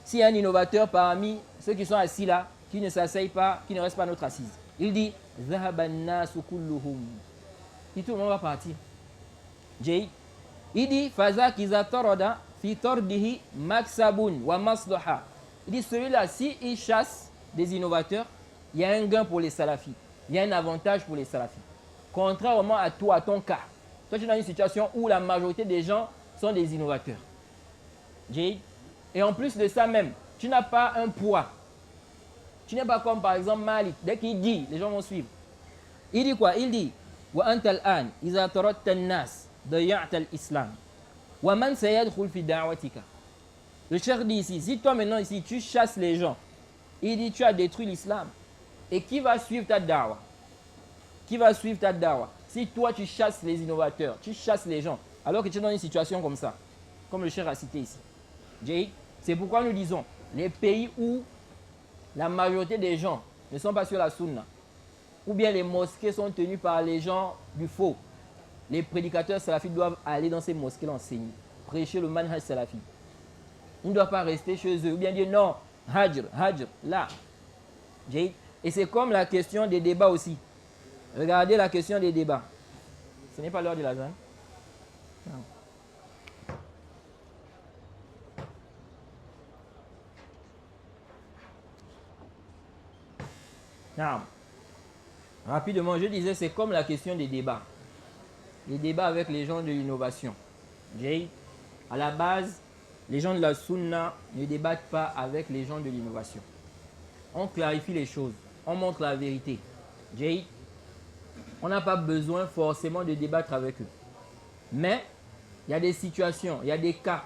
s'il y a un innovateur parmi ceux qui sont assis là, qui ne s'asseyent pas, qui ne restent pas à notre assise. Il dit, ذهب الناس كلهم. Et tout le monde va partir. Jay. Il dit, Fazak iza tarada fi tardihi maksabun wa maslaha. Il dit, celui-là, s'il chasse des innovateurs, il y a un gain pour les salafis. Il y a un avantage pour les salafis. Contrairement à toi, à ton cas. Toi, tu es dans une situation où la majorité des gens sont des innovateurs. Jay. Et en plus de ça même, tu n'as pas un poids. Tu n'es pas comme par exemple Malik. Dès qu'il dit, les gens vont suivre. Il dit quoi? Il dit, wa anta al-an iza taradta an-nas daya'ta al-islam. Wa man sayadkhul fi da'watika. Le cheikh dit ici, si toi maintenant ici tu chasses les gens, il dit tu as détruit l'islam. Et qui va suivre ta da'wa? Qui va suivre ta da'wa? Si toi tu chasses les innovateurs, tu chasses les gens, alors que tu es dans une situation comme ça, comme le cheikh a cité ici. C'est pourquoi nous disons, les pays où la majorité des gens ne sont pas sur la sunna, ou bien les mosquées sont tenues par les gens du faux, les prédicateurs salafis doivent aller dans ces mosquées l'enseigner, prêcher le manhaj salafi. Ils ne doivent pas rester chez eux, ou bien dire non, hajr, là. Et c'est comme la question des débats aussi. Regardez la question des débats. Ce n'est pas l'heure de la jeune. Non. Non. Rapidement, je disais, c'est comme la question des débats. Les débats avec les gens de l'innovation. À la base, les gens de la sunna ne débattent pas avec les gens de l'innovation. On clarifie les choses, on montre la vérité. On n'a pas besoin forcément de débattre avec eux. Mais il y a des situations, il y a des cas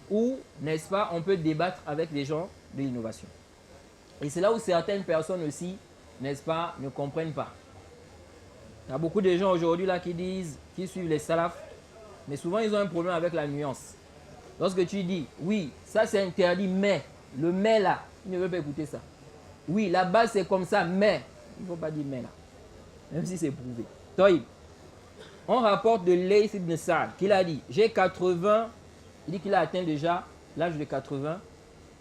où, n'est-ce pas, on peut débattre avec les gens de l'innovation. Et c'est là où certaines personnes aussi, n'est-ce pas, ne comprennent pas. Il y a beaucoup de gens aujourd'hui là qui disent, qui suivent les salafs, mais souvent ils ont un problème avec la nuance. Lorsque tu dis, oui, ça c'est interdit, mais, le mais là, ils ne veulent pas écouter ça. Oui, la base c'est comme ça, mais, il ne faut pas dire mais là, même si c'est prouvé. Toïb, on rapporte de Layth ibn Sa'd qu'il a dit, j'ai 80, il dit qu'il a atteint déjà l'âge de 80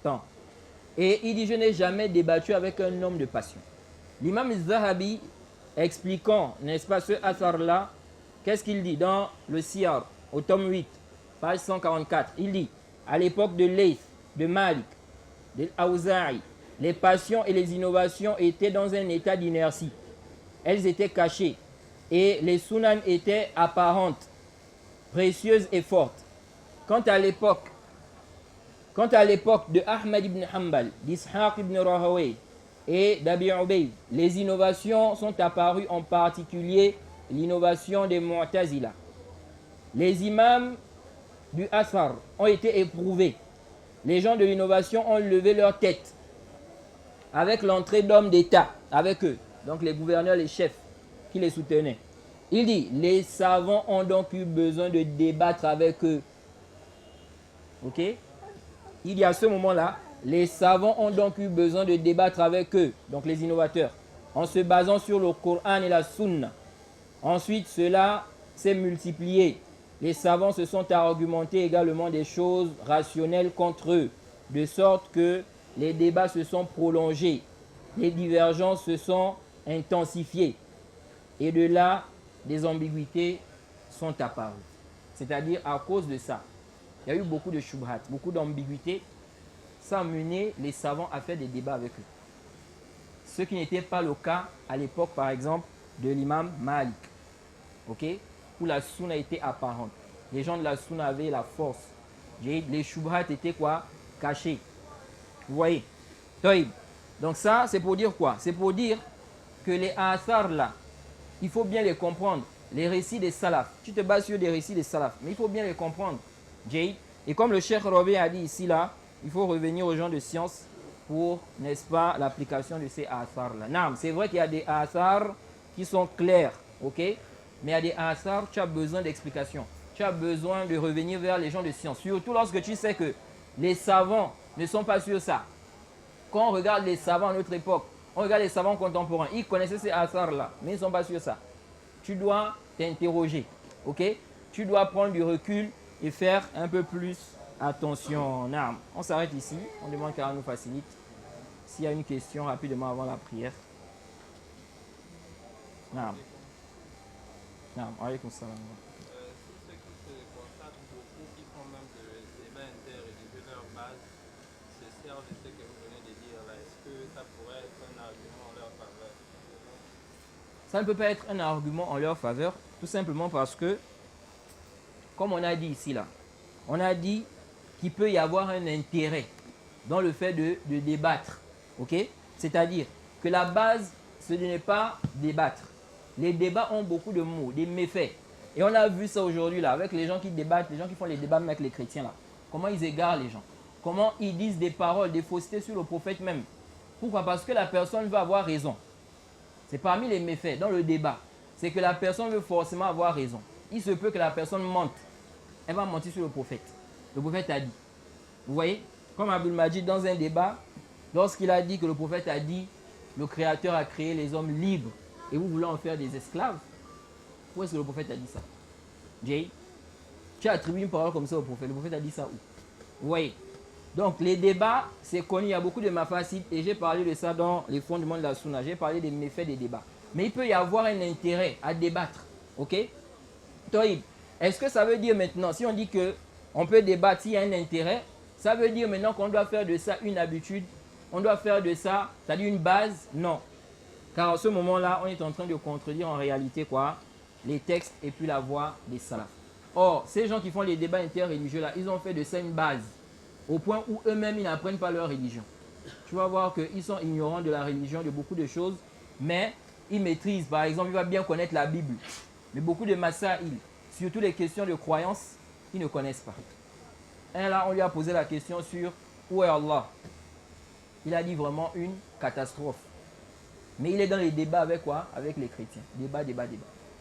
ans. Et il dit, je n'ai jamais débattu avec un homme de passion. L'imam Zahabi, expliquant, n'est-ce pas, ce athar-là, qu'est-ce qu'il dit dans le Siyar, au tome 8, page 144. Il dit, à l'époque de Layth, de Malik, de Awza'i, les passions et les innovations étaient dans un état d'inertie. Elles étaient cachées et les sunan étaient apparentes, précieuses et fortes. Quant à l'époque de Ahmad ibn Hanbal, d'Ishaq ibn Rahawayh et d'Abi Ubayd, les innovations sont apparues, en particulier l'innovation des Mu'tazila. Les imams du Athar ont été éprouvés. Les gens de l'innovation ont levé leur tête avec l'entrée d'hommes d'État, avec eux, donc les gouverneurs, les chefs qui les soutenaient. Il dit, les savants ont donc eu besoin de débattre avec eux. Ok? Il dit à ce moment-là, les savants ont donc eu besoin de débattre avec eux, donc les innovateurs, en se basant sur le Coran et la Sunna. Ensuite, cela s'est multiplié. Les savants se sont argumentés également des choses rationnelles contre eux, de sorte que les débats se sont prolongés, les divergences se sont intensifiées, et de là, des ambiguïtés sont apparues. C'est-à-dire, à cause de ça, il y a eu beaucoup de shubhat, beaucoup d'ambiguïtés. Ça a mené les savants à faire des débats avec eux. Ce qui n'était pas le cas à l'époque, par exemple, de l'imam Malik. Ok? Où la sunna était apparente. Les gens de la sunna avaient la force. Les shubhat étaient quoi? Cachés. Vous voyez? Donc ça, c'est pour dire quoi? C'est pour dire que les athars là, il faut bien les comprendre. Les récits des salafs. Tu te bases sur des récits des salafs, mais il faut bien les comprendre. Jay. Et comme le Cheikh Rabi a dit ici, là, il faut revenir aux gens de science pour, n'est-ce pas, l'application de ces athars-là. Non, c'est vrai qu'il y a des athars qui sont clairs, ok? Mais il y a des athars, tu as besoin d'explications. Tu as besoin de revenir vers les gens de science. Surtout lorsque tu sais que les savants ne sont pas sur ça. Quand on regarde les savants à notre époque, on regarde les savants contemporains, ils connaissaient ces athars-là, mais ils ne sont pas sur ça. Tu dois t'interroger, ok? Tu dois prendre du recul et faire un peu plus attention. Non, on s'arrête ici, on demande qu'Allah nous facilite. S'il y a une question rapidement avant la prière. Non. Non, alaykoum salam. Si ceux qui se constatent beaucoup, qui font même des débats interreligieux, leur base se servent de ce que vous venez de dire là, est-ce que ça pourrait être un argument en leur faveur? Ça ne peut pas être un argument en leur faveur, tout simplement parce que, comme on a dit ici, là, on a dit qu'il peut y avoir un intérêt dans le fait de débattre. Ok? C'est-à-dire que la base, ce n'est pas débattre. Les débats ont beaucoup de mots, des méfaits. Et on a vu ça aujourd'hui là, avec les gens qui débattent, les gens qui font les débats même avec les chrétiens là. Comment ils égarent les gens. Comment ils disent des paroles, des faussetés sur le prophète même. Pourquoi? Parce que la personne veut avoir raison. C'est parmi les méfaits dans le débat. C'est que la personne veut forcément avoir raison. Il se peut que la personne mente. Elle va mentir sur le prophète. Le prophète a dit. Vous voyez? Comme Abdul Majid dans un débat, lorsqu'il a dit que le prophète a dit, le Créateur a créé les hommes libres et vous voulez en faire des esclaves. Où est-ce que le prophète a dit ça? Jay, tu as attribué une parole comme ça au prophète. Le prophète a dit ça où? Vous voyez? Donc les débats, c'est connu, il y a beaucoup de mafasid et j'ai parlé de ça dans les fondements de la sunna. J'ai parlé des méfaits des débats. Mais il peut y avoir un intérêt à débattre. Ok? Toïb, est-ce que ça veut dire maintenant, si on dit qu'on peut débattre s'il y a un intérêt, ça veut dire maintenant qu'on doit faire de ça une habitude? On doit faire de ça, c'est-à-dire une base? Non. Car à ce moment-là, on est en train de contredire en réalité quoi? Les textes et puis la voix des salafs. Or, ces gens qui font les débats interreligieux là, ils ont fait de ça une base. Au point où eux-mêmes, ils n'apprennent pas leur religion. Tu vas voir qu'ils sont ignorants de la religion, de beaucoup de choses, mais ils maîtrisent. Par exemple, il va bien connaître la Bible. Mais beaucoup de masaïl, surtout les questions de croyance, ils ne connaissent pas. Un là, on lui a posé la question sur où est Allah. Il a dit vraiment une catastrophe. Mais il est dans les débats avec quoi? Avec les chrétiens. Débat.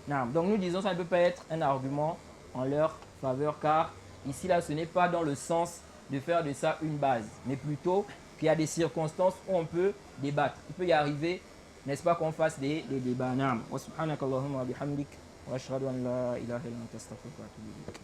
Non. Donc nous disons ça ne peut pas être un argument en leur faveur, car ici là, ce n'est pas dans le sens de faire de ça une base, mais plutôt qu'il y a des circonstances où on peut débattre. Il peut y arriver, n'est-ce pas, qu'on fasse des débats. Wa subhanakallahumma wa bihamdik wa ashhadu an la ilaha illa anta astaghfiruka wa atubu ilayk.